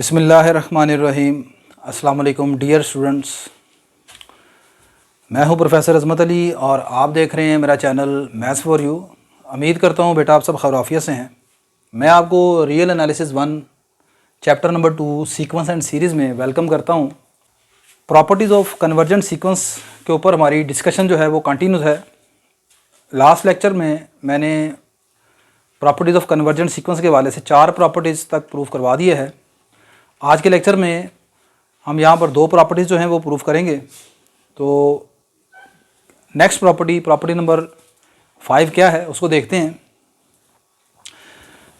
बिस्मिल्लाहिर्रहमानिर्रहीम। अस्सलाम वालेकुम डियर स्टूडेंट्स, मैं हूं प्रोफेसर अज़मत अली और आप देख रहे हैं मेरा चैनल मैथ्स फॉर यू। उम्मीद करता हूं बेटा आप सब खैरियत से हैं। मैं आपको real analysis 1 chapter number 2 sequence and series में वेलकम करता हूं। प्रॉपर्टीज़ ऑफ कन्वर्जेंट सीक्वेंस के ऊपर हमारी डिस्कशन जो है वो कंटिन्यूस है। लास्ट लेक्चर में मैंने प्रॉपर्टीज़ ऑफ कन्वर्जेंट सीक्वेंस के हवाले से 4 प्रॉपर्टीज़ तक प्रूव करवा दिए है। आज के लेक्चर में हम यहाँ पर 2 प्रॉपर्टीज़ जो हैं वो प्रूफ करेंगे। तो नेक्स्ट प्रॉपर्टी नंबर 5 क्या है उसको देखते हैं।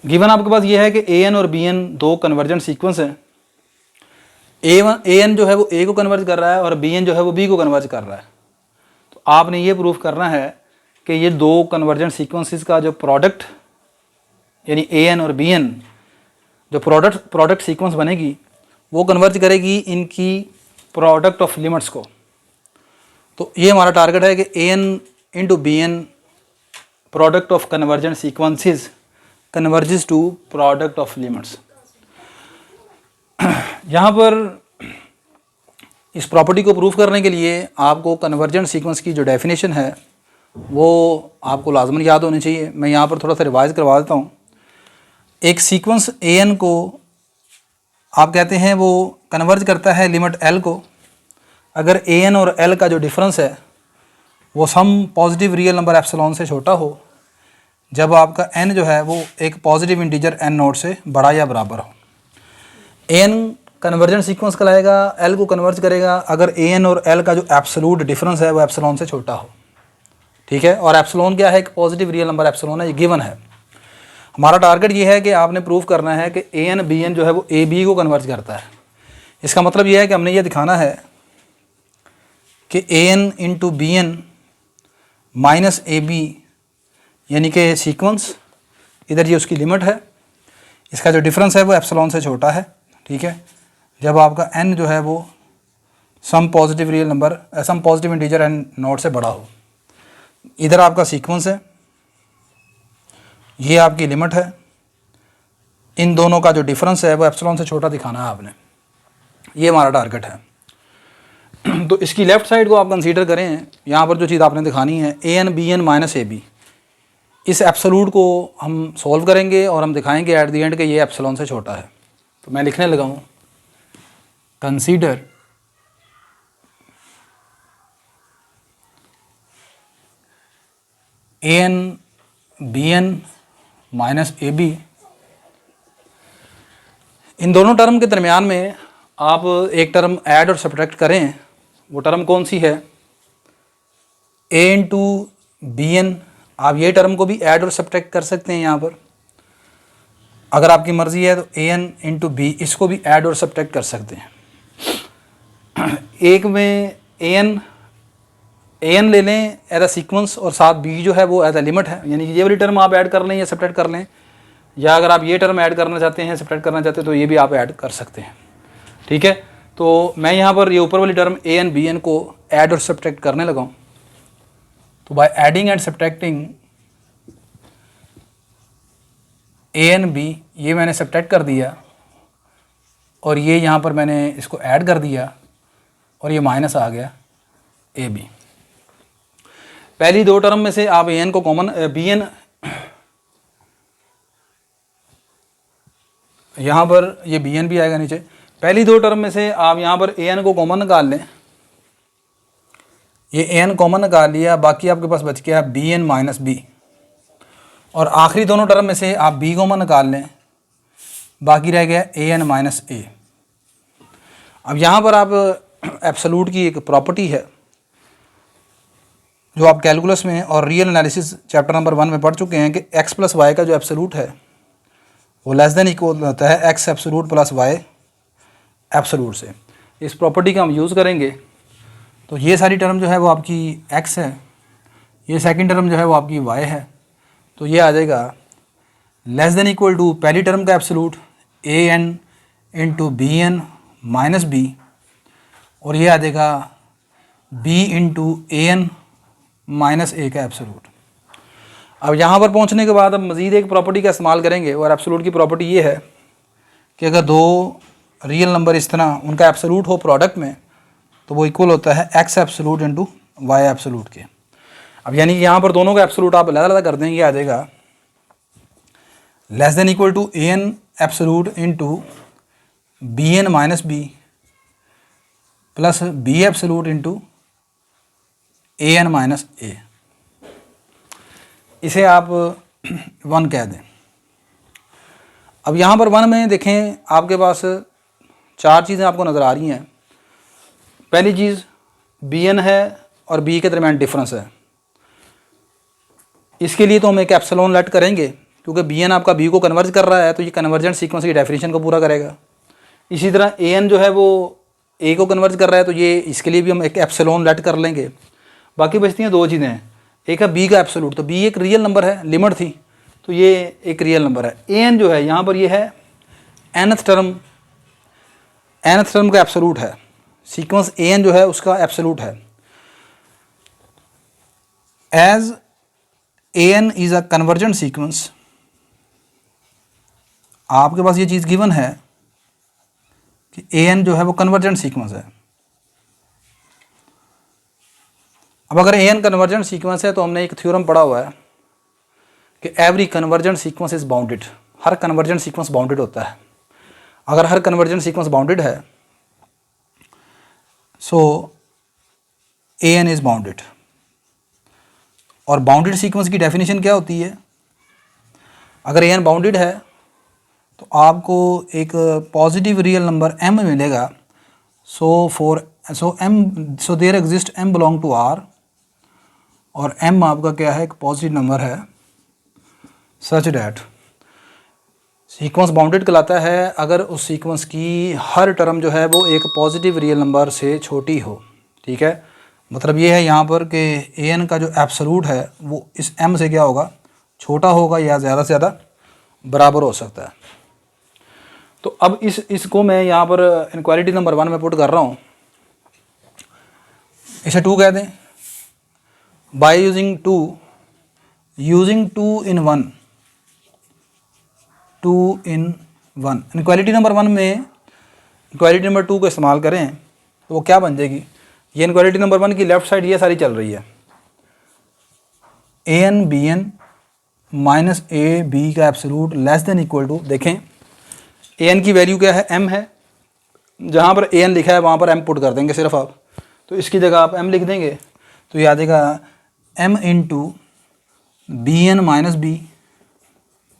गिवन आपके पास ये है कि ए एन और बी एन 2 कन्वर्जेंट सीक्वेंस हैं। ए एन जो है वो ए को कन्वर्ज कर रहा है और बी एन जो है वो बी को कन्वर्ज कर रहा है। तो आपने ये प्रूफ करना है कि ये 2 कन्वर्जेंट सीक्वेंसेस का जो प्रोडक्ट यानी ए एन और बी एन जो प्रोडक्ट सीक्वेंस बनेगी वो कन्वर्ज करेगी इनकी प्रोडक्ट ऑफ लिमिट्स को। तो ये हमारा टारगेट है कि A N into B N product of convergent sequences converges to product of limits. यहाँ पर इस प्रॉपर्टी को प्रूफ करने के लिए आपको कन्वर्जेंट सीक्वेंस की जो डेफिनेशन है वो आपको लाजमन याद होनी चाहिए। मैं यहाँ पर थोड़ा सा रिवाइज करवा देता हूँ। एक सीक्वेंस ए एन को आप कहते हैं वो कन्वर्ज करता है लिमिट एल को अगर ए एन और एल का जो डिफरेंस है वो some positive real number epsilon से छोटा हो, जब आपका एन जो है वो एक पॉजिटिव इंटीजर एन नोट से बड़ा या बराबर हो। ए एन कन्वर्जेंट सीक्वेंस कहलाएगा, एल को कन्वर्ज करेगा अगर ए एन और एल का जो एब्सोल्यूट डिफरेंस है वो एप्सिलॉन से छोटा हो। ठीक है, और एप्सिलॉन क्या है? एक पॉजिटिव रियल नंबर एप्सिलॉन है, ये गिवन है। हमारा टारगेट ये है कि आपने प्रूव करना है कि ए एन बी एन जो है वो ए बी को कन्वर्ज करता है। इसका मतलब ये है कि हमने ये दिखाना है कि A N into B N minus A B यानी कि सीक्वेंस, इधर ये उसकी लिमिट है, इसका जो डिफरेंस है वो एप्सिलॉन से छोटा है। ठीक है, जब आपका एन जो है वो some positive real number some positive integer n naught से बड़ा हो। इधर आपका सीक्वेंस है, ये आपकी लिमिट है, इन दोनों का जो डिफरेंस है वो एप्सिलॉन से छोटा दिखाना है आपने। ये हमारा टारगेट है। तो इसकी लेफ़्ट साइड को आप कंसीडर करें। यहाँ पर जो चीज़ आपने दिखानी है A N B N minus A B, इस एप्सोल्यूट को हम सॉल्व करेंगे और हम दिखाएंगे एट द एंड कि ये एप्सिलॉन से छोटा है। तो मैं लिखने लगा हूँ consider A N B N minus A B. इन दोनों टर्म के दरमियान में आप एक टर्म ऐड और सब्ट्रैक्ट करें। वो टर्म कौन सी है? ए इंटू बी एन। आप ये टर्म को भी ऐड और सब्ट्रैक्ट कर सकते हैं यहाँ पर, अगर आपकी मर्ज़ी है तो ए एन इंटू बी इसको भी ऐड और सब्ट्रैक्ट कर सकते हैं। एक में ए एन ले लें एज अ सीक्वेंस और साथ बी जो है वो एज अ लिमिट है, यानी कि ये वाली टर्म आप ऐड कर लें या सब्ट्रैक्ट कर लें, या अगर आप ये टर्म ऐड करना चाहते हैं सब्ट्रैक्ट करना चाहते हैं तो ये भी आप ऐड कर सकते हैं। ठीक है, तो मैं यहाँ पर ये ऊपर वाली term a N B n को ऐड और सब्ट्रैक्ट करने लगा हूँ। तो by adding and subtracting a N b, ये मैंने सब्ट्रैक्ट कर दिया और ये यहाँ पर मैंने इसको ऐड कर दिया और ये माइनस आ गया ए बी। पहली 2 टर्म में से आप ए एन को कॉमन बी एन, यहाँ पर ये बी एन भी आएगा नीचे। पहली 2 टर्म में से आप यहाँ पर ए एन को कॉमन निकाल लें। ये ए एन कॉमन निकाल लिया, बाकी आपके पास बच गया बी एन माइनस बी। और आखिरी दोनों टर्म में से आप बी कॉमन निकाल लें, बाकी रह गया ए एन माइनस ए। अब यहाँ पर आप एब्सोल्यूट की एक प्रॉपर्टी है जो आप कैलकुलस में और रियल एनालिसिस चैप्टर नंबर 1 में पढ़ चुके हैं कि एक्स प्लस वाई का जो एब्सोल्यूट है वो लेस देन इक्वल होता है x absolute plus y absolute से। इस प्रॉपर्टी का हम यूज़ करेंगे। तो ये सारी टर्म जो है वो आपकी एक्स है, ये सेकंड टर्म जो है वो आपकी वाई है। तो ये आ जाएगा लेस देन इक्वल टू पहली टर्म का absolute A N into B N minus B, और ये आ जाएगा B into A N minus A का एब्सोल्यूट। अब यहाँ पर पहुँचने के बाद अब मज़ीद एक प्रॉपर्टी का इस्तेमाल करेंगे और एब्सोल्यूट की प्रॉपर्टी ये है कि अगर 2 रियल नंबर इस तरह उनका एब्सोल्यूट हो प्रोडक्ट में, तो वो इक्वल होता है x absolute into y absolute के। अब यानी कि यहाँ पर दोनों का एब्सोल्यूट आप अलग अलग कर देंगे, ये आ जाएगा less than equal to A N absolute into B N minus B plus B absolute into A N minus A. इसे आप 1 कह दें। अब यहाँ पर 1 में देखें आपके पास 4 चीज़ें आपको नज़र आ रही हैं। पहली चीज़ बी एन है और बी के दरमियान डिफरेंस है। इसके लिए तो हम एक एप्सिलॉन लेट करेंगे, क्योंकि बी एन आपका बी को कन्वर्ज कर रहा है, तो ये कन्वर्जेंट सीक्वेंस की डेफिनेशन को पूरा करेगा। इसी तरह ए एन जो है वो ए को कन्वर्ज कर रहा है, तो ये इसके लिए भी हम एक एप्सिलॉन लेट कर लेंगे। बाकी बचती हैं 2 चीज़ें, एक है बी का एब्सोल्यूट, तो बी एक रियल नंबर है, लिमिट थी, तो ये एक रियल नंबर है। ए एन जो है यहाँ पर ये है nth टर्म का एब्सोल्यूट है। सीक्वेंस ए एन जो है उसका एब्सोल्यूट है। As a n is a convergent sequence, आपके पास ये चीज़ गिवन है कि ए एन जो है वो कन्वर्जेंट सीक्वेंस है। अब अगर ए एन कन्वर्जेंट सीक्वेंस है तो हमने एक थ्योरम पढ़ा हुआ है कि every convergent sequence is bounded. Her convergent sequence bounded होता है। अगर हर कन्वर्जेंट सीक्वेंस बाउंडेड है सो ए एन इज़ बाउंडेड। और बाउंडेड सीक्वेंस की डेफिनेशन क्या होती है? अगर ए एन बाउंडेड है तो आपको एक पॉजिटिव रियल नंबर m मिलेगा। So there exist m belong to r, और m आपका क्या है? एक पॉजिटिव नंबर है सच डैट सीक्वेंस बाउंडेड कहलाता है अगर उस सीक्वेंस की हर टर्म जो है वो एक पॉजिटिव रियल नंबर से छोटी हो। ठीक है, मतलब ये है यहाँ पर कि ए एन का जो एब्सोल्यूट है वो इस m से क्या होगा? छोटा होगा या ज़्यादा से ज़्यादा बराबर हो सकता है। तो अब इसको मैं यहाँ पर इनक्वालिटी नंबर 1 में पुट कर रहा हूँ। इसे 2 कह दें। By using 2 in 1, 2 in 1 inequality number 1 में इनक्वालिटी नंबर 2 को इस्तेमाल करें तो वो क्या बन जाएगी? ये इनक्वालिटी नंबर 1 की लेफ्ट साइड ये सारी चल रही है। A N B N minus A B का absolute less than equal to, देखें ए एन की वैल्यू क्या है? m है। जहाँ पर ए एन लिखा है वहाँ पर m पुट कर देंगे सिर्फ आप। तो इसकी जगह आप m लिख देंगे तो ये आ जाएगा m into B N minus B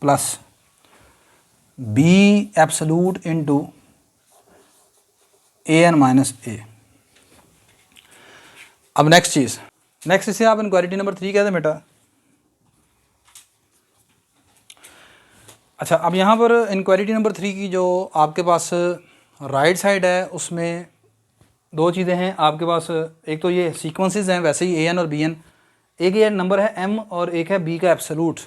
plus B absolute into A N minus A. अब नेक्स्ट चीज़, नेक्स्ट इसे आप इनक्वालिटी नंबर 3 कहते हैं बेटा। अच्छा, अब यहाँ पर इनक्वालिटी नंबर 3 की जो आपके पास राइट साइड है उसमें 2 चीज़ें हैं आपके पास। एक तो ये सीक्वेंसेस हैं वैसे ही ए एन और बी एन, एक ये नंबर है m और एक है b का एब्सोल्यूट।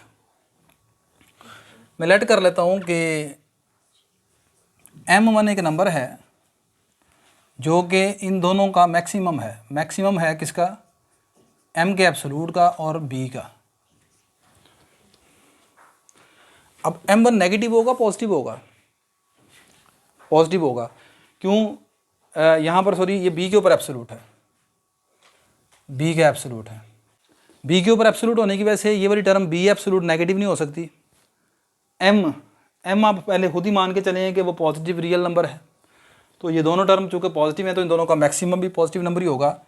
मैं लेट कर लेता हूँ कि m1 एक नंबर है जो कि इन दोनों का मैक्सिमम है। मैक्सिमम है किसका? m के एब्सोल्यूट का और b का। अब m1 नेगेटिव होगा पॉजिटिव होगा? पॉजिटिव होगा। क्यों? यहाँ पर सॉरी ये b के ऊपर एब्सोल्यूट है, b का एब्सोल्यूट है। b के ऊपर एब्सोल्यूट होने की वजह से ये वाली टर्म b एब्सोल्यूट नेगेटिव नहीं हो सकती। m आप पहले खुद ही मान के चले कि वो पॉजिटिव रियल नंबर है, तो ये दोनों टर्म चूँकि पॉजिटिव है तो इन दोनों का मैक्सिमम भी पॉजिटिव नंबर ही होगा।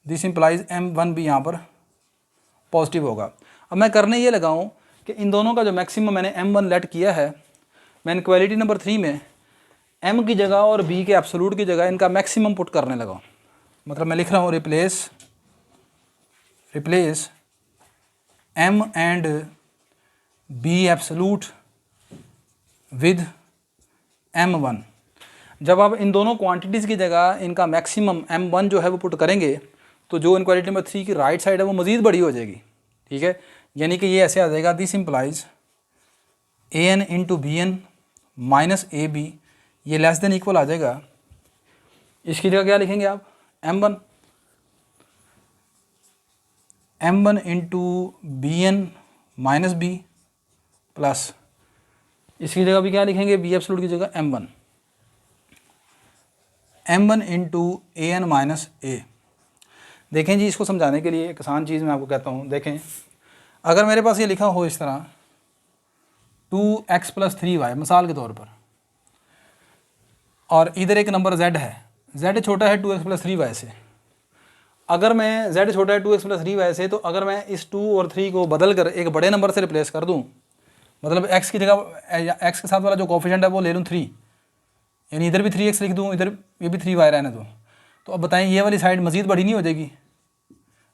दिस इंप्लाइज m1 भी यहाँ पर पॉजिटिव होगा। अब मैं करने ये लगा हूँ कि इन दोनों का जो मैक्सिमम मैंने m1 लेट किया है, मैं इनक्वालिटी नंबर 3 में m की जगह और b के एब्सोल्यूट की जगह इनका मैक्सिमम पुट करने लगा हूँ। मतलब मैं लिख रहा हूँ replace m and b absolute with m1। जब आप इन दोनों क्वांटिटीज़ की जगह इनका मैक्सिमम m1 जो है वो पुट करेंगे तो जो इनक्वालिटी नंबर 3 की राइट साइड है वो मज़ीद बड़ी हो जाएगी। ठीक है, यानी कि ये ऐसे आ जाएगा, this implies a N into B N minus A b, ये लेस देन इक्वल आ जाएगा। इसकी जगह क्या लिखेंगे आप? m1 into B N minus B plus इसकी जगह भी क्या लिखेंगे? बी एब्सोल्यूट की जगह m1। m1 into A N minus ए। देखें जी, इसको समझाने के लिए एक आसान चीज़ मैं आपको कहता हूँ। देखें, अगर मेरे पास ये लिखा हो इस तरह 2x प्लस 3y मिसाल के तौर पर, और इधर एक नंबर z है, z छोटा है 2x प्लस 3y से। अगर मैं z छोटा है 2x प्लस 3y से, तो अगर मैं इस 2 और 3 को बदल कर एक बड़े नंबर से रिप्लेस कर दूं, मतलब x की जगह x के साथ वाला जो कोफिशिएंट है वो ले लूँ 3, यानी इधर भी 3x लिख दूँ, इधर ये भी 3y रहने दूँ, तो अब बताएं ये वाली साइड मज़ीद बड़ी नहीं हो जाएगी?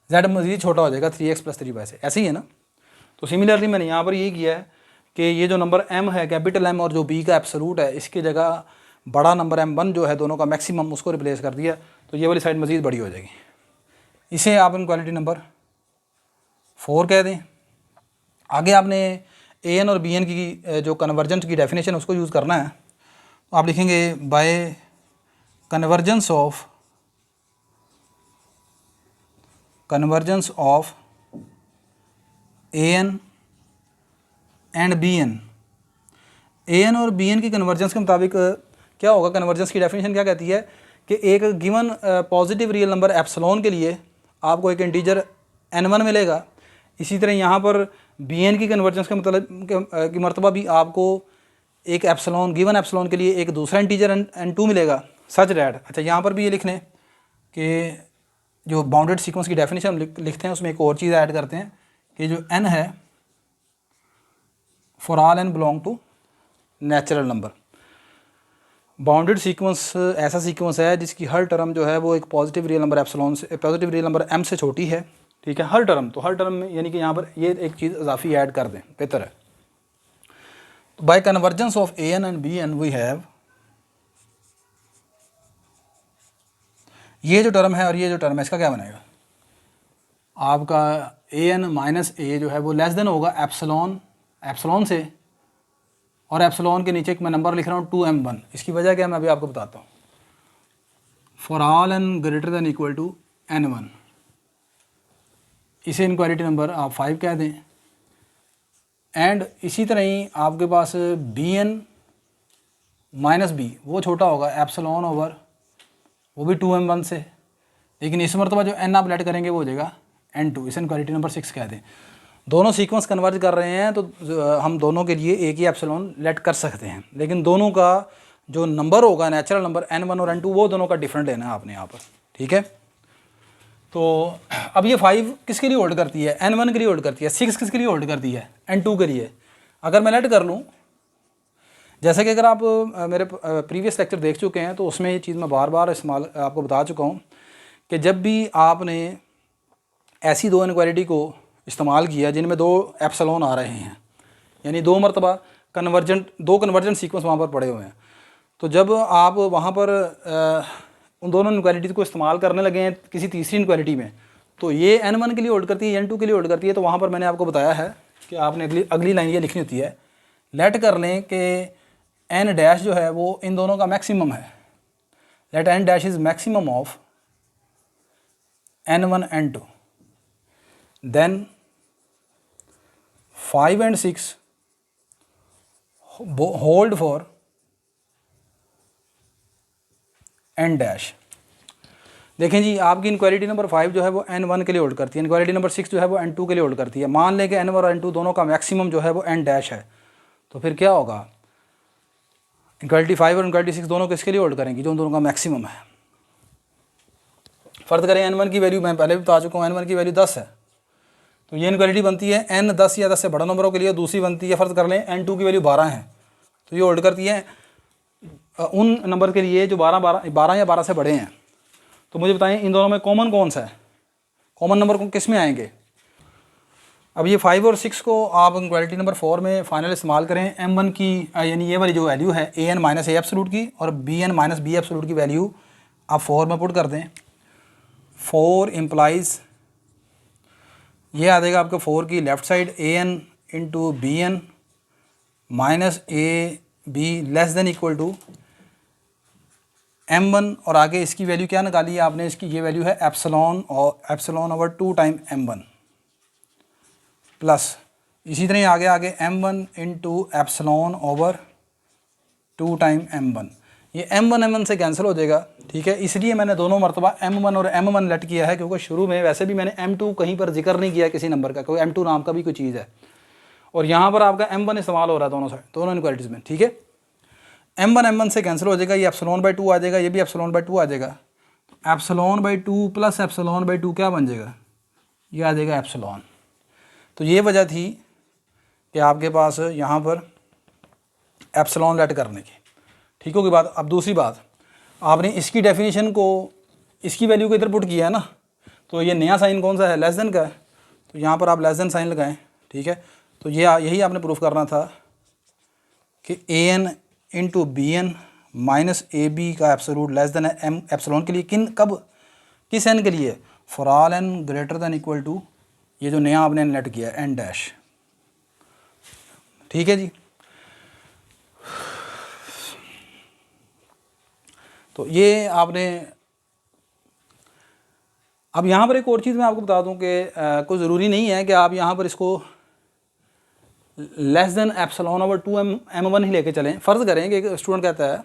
z मज़ीद छोटा हो जाएगा 3x प्लस 3y से। ऐसे ही है ना? तो सिमिलरली मैंने यहाँ पर ये किया है कि ये जो नंबर m है, कैपिटल M, और जो b का एब्सोल्यूट है, इसकी जगह बड़ा नंबर m1 जो है दोनों का मैक्सिमम, उसको रिप्लेस कर दिया, तो ये वाली साइड मज़ीद बड़ी हो जाएगी। इसे आप इनक्वालिटी नंबर 4 कह दें। आगे आपने ए एन और बी एन की जो कन्वर्जेंस की डेफिनेशन उसको यूज़ करना है। तो आप लिखेंगे by convergence of a n and b n. A n और बी एन की कन्वर्जेंस के मुताबिक क्या होगा? कन्वर्जेंस की डेफिनेशन क्या कहती है कि एक given positive real number epsilon के लिए आपको एक इंटीजर n1 मिलेगा। इसी तरह यहाँ पर बी एन की कन्वर्जेंस के मतलब की मरतबा भी आपको एक एप्सिलॉन, गिवन एप्सिलॉन के लिए एक दूसरा इंटीजर n2 मिलेगा, सच डैट। अच्छा, यहाँ पर भी ये लिख लें कि जो बाउंडेड सीक्वेंस की डेफिनेशन लिखते हैं उसमें एक और चीज़ ऐड करते हैं कि जो n है for all n belong to natural number. Bounded sequence ऐसा सीक्वेंस है जिसकी हर टर्म जो है वो एक पॉजिटिव रियल नंबर एप्सिलॉन से, पॉजिटिव रियल नंबर m से छोटी है, ठीक है, हर टर्म। तो हर टर्म में यानी कि यहाँ पर ये एक चीज़ इजाफी ऐड कर दें, बेहतर है। तो by convergence of a n and b n we have, ये जो टर्म है और ये जो टर्म है इसका क्या बनेगा? आपका ए एन माइनस ए जो है वो लेस देन होगा एप्सिलॉन से, और एप्सिलॉन के नीचे एक मैं नंबर लिख रहा हूँ 2m1। इसकी वजह क्या है मैं अभी आपको बताता हूँ। For all n greater than equal to n1, इसे इनक्वालिटी नंबर आप 5 कह दें। एंड इसी तरह ही आपके पास बी एन माइनस बी, वो छोटा होगा एप्सिलॉन ओवर, वो भी 2m1 से, लेकिन इस मरतबा जो n आप लेट करेंगे वो हो जाएगा n2, इसे इनक्वालिटी नंबर 6 कह दें। दोनों सीक्वेंस कन्वर्ज कर रहे हैं तो हम दोनों के लिए एक ही एप्सिलॉन लेट कर सकते हैं, लेकिन दोनों का जो नंबर होगा नेचुरल नंबर n1 और n2 वो दोनों का डिफरेंट लेना है आपने यहाँ पर, ठीक है। तो अब ये 5 किसके लिए होल्ड करती है? n1 के लिए होल्ड करती है। 6 किसके लिए होल्ड करती है? n2 के लिए। अगर मैं लेट कर लूँ, जैसे कि अगर आप मेरे प्रीवियस लेक्चर देख चुके हैं तो उसमें ये चीज़ मैं बार बार इस्तेमाल आपको बता चुका हूँ कि जब भी आपने ऐसी दो इनक्वालिटी को इस्तेमाल किया जिनमें दो एप्सिलॉन आ रहे हैं, यानी दो मरतबा दो कन्वर्जेंट सीक्वेंस वहाँ पर पड़े हुए हैं, तो जब आप वहाँ पर उन दोनों इनक्वालिटीज़ को इस्तेमाल करने लगे हैं किसी तीसरी इनक्वालिटी में, तो ये n1 के लिए होल्ड करती है, n2 के लिए होल्ड करती है, तो वहाँ पर मैंने आपको बताया है कि आपने अगली लाइन ये लिखनी होती है, लेट कर लें कि n डैश जो है वो इन दोनों का मैक्सिमम है। Let n dash is maximum of n1 n2, then 5 and 6 hold for n dash. देखें जी, आपकी इनक्वालिटी नंबर 5 जो है वो n1 के लिए होल्ड करती है, इनक्वालिटी नंबर 6 जो है वो n2 के लिए होल्ड करती है। मान लें कि n1 और n2 दोनों का मैक्सिमम जो है वो n डैश है, तो फिर क्या होगा? इनक्वालिटी 5 और इनक्वालिटी 6 दोनों किसके लिए होल्ड करेंगी? जो दोनों का मैक्सिमम है। फ़र्ज करें n1 की वैल्यू मैं पहले भी बता चुका हूँ, n1 की वैल्यू 10 है, तो ये इनक्वालिटी बनती है n 10 या 10 से बड़ा नंबरों के लिए। दूसरी बनती है, फ़र्ज कर लें n2 की वैल्यू 12 है, तो ये होल्ड करती है उन नंबर के लिए जो 12 या 12 से बड़े हैं। तो मुझे बताएं इन दोनों में कॉमन कौन सा है? कॉमन नंबर को किस में आएंगे? अब ये 5 और 6 को आप इनक्वालिटी नंबर 4 में फाइनल इस्तेमाल करें। m1 की यानी ये वाली जो वैल्यू है a n minus A absolute की और b n minus B absolute की वैल्यू आप 4 में पुट कर दें। 4 इम्प्लाइज ये आ जाएगा आपका 4 की left side a n into B N minus A b less than equal to m1, और आगे इसकी वैल्यू क्या निकाली है आपने? इसकी ये वैल्यू है epsilon over 2 time m1 plus इसी तरह आगे m1 into epsilon over 2 time m1। ये M1 M1 से कैंसिल हो जाएगा, ठीक है। इसलिए मैंने दोनों मरतबा M1 और M1 लेट किया है, क्योंकि शुरू में वैसे भी मैंने M2 कहीं पर जिक्र नहीं किया किसी नंबर का, कोई M2 नाम का भी कोई चीज़ है, और यहाँ पर आपका M1 इस्तेमाल हो रहा है दोनों साइड, दोनों इनक्वालिटीज़ में, ठीक है। M1 M1 से कैंसिल हो जाएगा, ये एप्सिलॉन बाई 2 आ जाएगा, ये भी एप्सिलॉन बाई 2 आ जाएगा। Epsilon by 2 plus epsilon by 2 क्या बन जाएगा, ये आ जाएगा एप्सिलॉन। तो ये वजह थी कि आपके पास यहाँ पर एप्सिलॉन लेट करने की, ठीक होगी बात। अब दूसरी बात, आपने इसकी डेफिनेशन को, इसकी वैल्यू को इधर पुट किया है ना, तो ये नया साइन कौन सा है, लेस देन का है, तो यहाँ पर आप लेस देन साइन लगाएं, ठीक है। तो ये यही आपने प्रूफ करना था कि an into B N minus A B का absolute less than M epsilon के लिए, किस n के लिए, for all n greater than equal to ये जो नया आपने लेट किया n डैश, ठीक है जी। तो ये आपने, अब यहाँ पर एक और चीज़ मैं आपको बता दूं कि कोई ज़रूरी नहीं है कि आप यहाँ पर इसको less than epsilon over 2m1 ही लेके चलें। फ़र्ज़ करें कि एक स्टूडेंट कहता है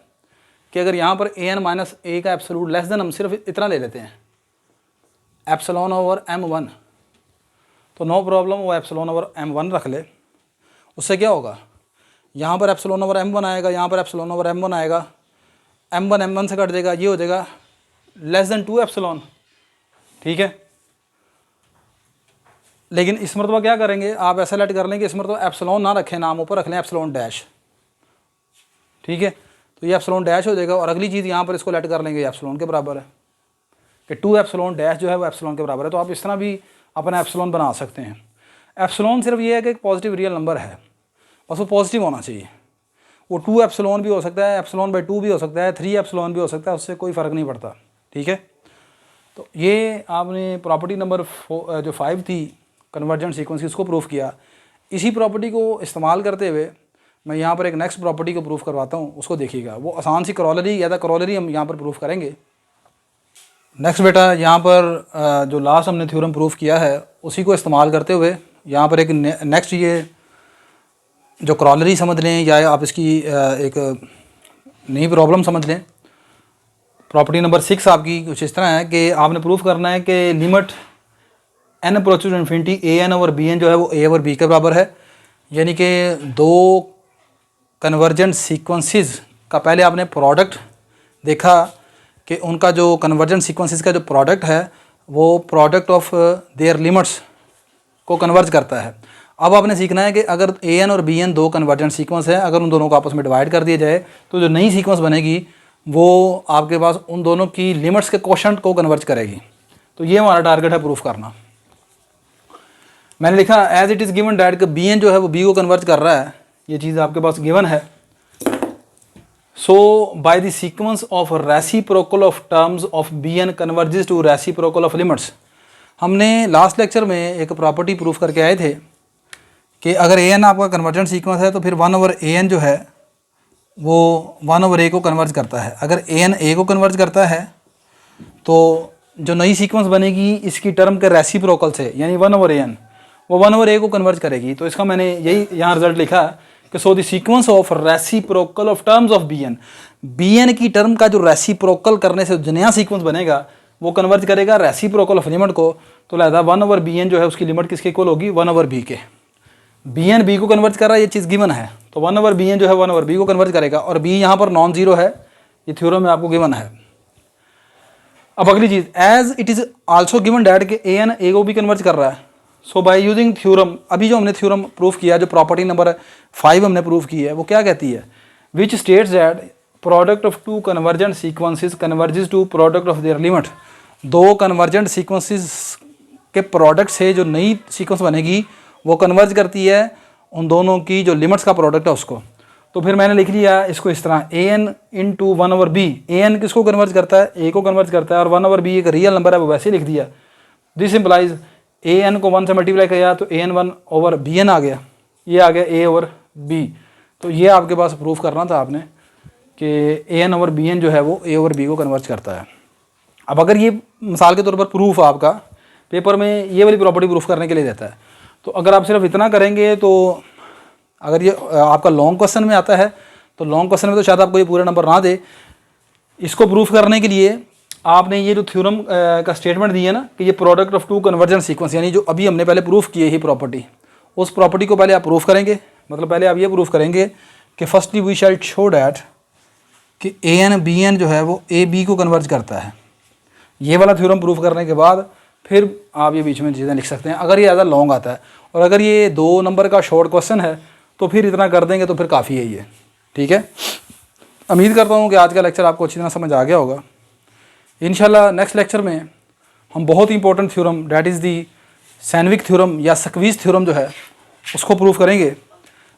कि अगर यहाँ पर an माइनस ए का एब्सोल्यूट लेस देन, हम सिर्फ इतना ले लेते हैं एप्सिलॉन ओवर m1, तो नो प्रॉब्लम, वो एप्सिलॉन ओवर m1 रख ले। उससे क्या होगा, यहाँ पर एप्सिलॉन ओवर m1 आएगा, यहाँ पर एप्सिलॉन ओवर m1 आएगा, m1 m1 से कट देगा, ये हो जाएगा लेस देन 2 एप्सिलॉन, ठीक है। लेकिन इस मरतबा क्या करेंगे, आप ऐसा लेट कर लेंगे, इस मरतबा एप्सिलॉन ना रखें, नाम ऊपर रख लें एप्सिलॉन डैश, ठीक है। तो ये एप्सिलॉन डैश हो जाएगा, और अगली चीज़ यहाँ पर इसको लेट कर लेंगे एप्सिलॉन के बराबर है, कि 2 एप्सिलॉन डैश जो है वो एप्सिलॉन के बराबर है। तो आप इस तरह भी अपना एप्सिलॉन बना सकते हैं। एप्सिलॉन सिर्फ ये है कि एक पॉजिटिव रियल नंबर है, बस वो पॉजिटिव होना चाहिए। वो 2 एप्सिलॉन भी हो सकता है, एप्सिलॉन बाई 2 भी हो सकता है, 3 एप्सिलॉन भी हो सकता है, उससे कोई फ़र्क नहीं पड़ता, ठीक है। तो ये आपने प्रॉपर्टी नंबर जो 5 थी कन्वर्जेंट सीक्वेंस की, उसको प्रूफ किया। इसी प्रॉपर्टी को इस्तेमाल करते हुए मैं यहाँ पर एक नेक्स्ट प्रॉपर्टी को प्रूफ करवाता हूँ, उसको देखिएगा। वो आसान सी करोलरी या करोलरी हम यहाँ पर प्रूफ करेंगे। नेक्स्ट बेटा, यहाँ पर जो लास्ट हमने थ्योरम प्रूफ किया है उसी को इस्तेमाल करते हुए यहाँ पर एक नेक्स्ट ये जो करोलरी समझ लें, या आप इसकी एक नई प्रॉब्लम समझ लें। प्रॉपर्टी नंबर 6 आपकी कुछ इस तरह है कि आपने प्रूफ करना है कि limit n approaches to infinity a n over b n जो है वो a ओवर b के बराबर है। यानी कि दो कन्वर्जेंट सीक्वेंसेस का पहले आपने प्रोडक्ट देखा कि उनका जो कन्वर्जेंट सीक्वेंसेस का जो प्रोडक्ट है वो प्रोडक्ट ऑफ देयर लिमिट्स को कन्वर्ज करता है। अब आपने सीखना है कि अगर ए एन और बी एन दो कन्वर्जेंट सीक्वेंस है, अगर उन दोनों को आपस में डिवाइड कर दिया जाए तो जो नई सीक्वेंस बनेगी वो आपके पास उन दोनों की लिमिट्स के क्वोशंट को कन्वर्ज करेगी। तो ये हमारा टारगेट है प्रूफ करना। मैंने लिखा as it is given that कि बी एन जो है वो बी को कन्वर्ज कर रहा है, ये चीज़ आपके पास गिवन है। So by the sequence of reciprocal of terms of B N converges to reciprocal of limits. हमने लास्ट लेक्चर में एक प्रॉपर्टी प्रूफ करके आए थे कि अगर ए एन आपका कन्वर्जेंट सीक्वेंस है तो फिर 1 ओवर ए एन जो है वो 1 ओवर ए को कन्वर्ज करता है। अगर ए एन ए को कन्वर्ज करता है तो जो नई सीक्वेंस बनेगी इसकी टर्म के रेसिप्रोकल से, यानी 1 ओवर ए एन, वो 1 ओवर ए को कन्वर्ज करेगी। तो इसका मैंने यही यहाँ रिजल्ट लिखा कि so the sequence of reciprocal of terms of B n की टर्म का जो रेसिप्रोकल करने से जो नया सीक्वेंस बनेगा वो कन्वर्ज करेगा रेसिप्रोकल ऑफ लिमिट को। तो लिहाजा 1 ओवर बी एन जो है उसकी लिमिट किसके इक्वल होगी, 1 ओवर बी के। बी एन बी को कन्वर्ज कर रहा है, ये चीज़ गिवन है, तो 1 ओवर बी एन जो है 1 ओवर बी को कन्वर्ज करेगा, और बी यहाँ पर नॉन जीरो है, ये थ्योरम में आपको गिवन है। अब अगली चीज़, as it is also given that कि ए एन ए को भी कन्वर्ज कर रहा है। सो बाय यूजिंग थ्योरम, अभी जो हमने थ्योरम प्रूफ किया, जो प्रॉपर्टी नंबर 5 हमने प्रूफ की है, वो क्या कहती है, which states that product of two convergent sequences converges to product of their limit. दो कन्वर्जेंट सीक्वेंसेस के प्रोडक्ट से जो नई सीक्वेंस बनेगी वो कन्वर्ज करती है उन दोनों की जो लिमिट्स का प्रोडक्ट है उसको। तो फिर मैंने लिख लिया इसको इस तरह, A N into 1 over B. A N किसको कन्वर्ज करता है, ए को कन्वर्ज करता है, और 1 ओवर बी एक रियल नंबर है, वो वैसे ही लिख दिया। दिस इम्प्लाइज ए एन को 1 से मल्टीप्लाई किया तो A N 1 over b N आ गया, ये आ गया ए ओवर बी। तो ये आपके पास प्रूफ करना था आपने कि ए एन ओवर बी एन जो है वो ए ओवर बी को कन्वर्ज करता है। अब अगर ये मिसाल के तौर पर प्रूफ आपका पेपर में ये वाली प्रॉपर्टी प्रूफ करने के लिए देता है, तो अगर आप सिर्फ इतना करेंगे तो अगर ये आपका लॉन्ग क्वेश्चन में आता है तो लॉन्ग क्वेश्चन में तो शायद आपको ये पूरा नंबर ना दे, इसको प्रूफ करने के लिए आपने ये जो थ्योरम का स्टेटमेंट दिया ना कि ये product of two convergent sequence, यानी जो अभी हमने पहले प्रूफ की है ही प्रॉपर्टी, उस प्रॉपर्टी को पहले आप प्रूफ करेंगे। मतलब पहले आप ये प्रूफ करेंगे कि firstly we shall show that कि ए एन बी एन जो है वो ए बी को कन्वर्ज करता है। ये वाला थ्योरम प्रूफ करने के बाद फिर आप ये बीच में चीज़ें लिख सकते हैं, अगर ये ज़्यादा लॉन्ग आता है। और अगर ये 2 नंबर का शॉर्ट क्वेश्चन है तो फिर इतना कर देंगे तो फिर काफ़ी है ये। ठीक है, उम्मीद करता हूँ कि आज का लेक्चर आपको अच्छी तरह समझ आ गया होगा। इंशाल्लाह नेक्स्ट लेक्चर में हम बहुत ही important theorem that is the sandwich theorem या स्क्वीज़ थ्योरम जो है उसको प्रूफ करेंगे।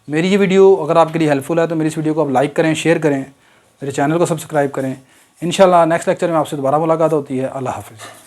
मेरी ये वीडियो अगर आपके लिए हेल्पफुल है तो मेरी इस वीडियो को आप लाइक करें, शेयर करें, मेरे चैनल को सब्सक्राइब करें। इंशाल्लाह नेक्स्ट लेक्चर में आपसे दोबारा मुलाकात होती है। अल्लाह हाफ़िज़।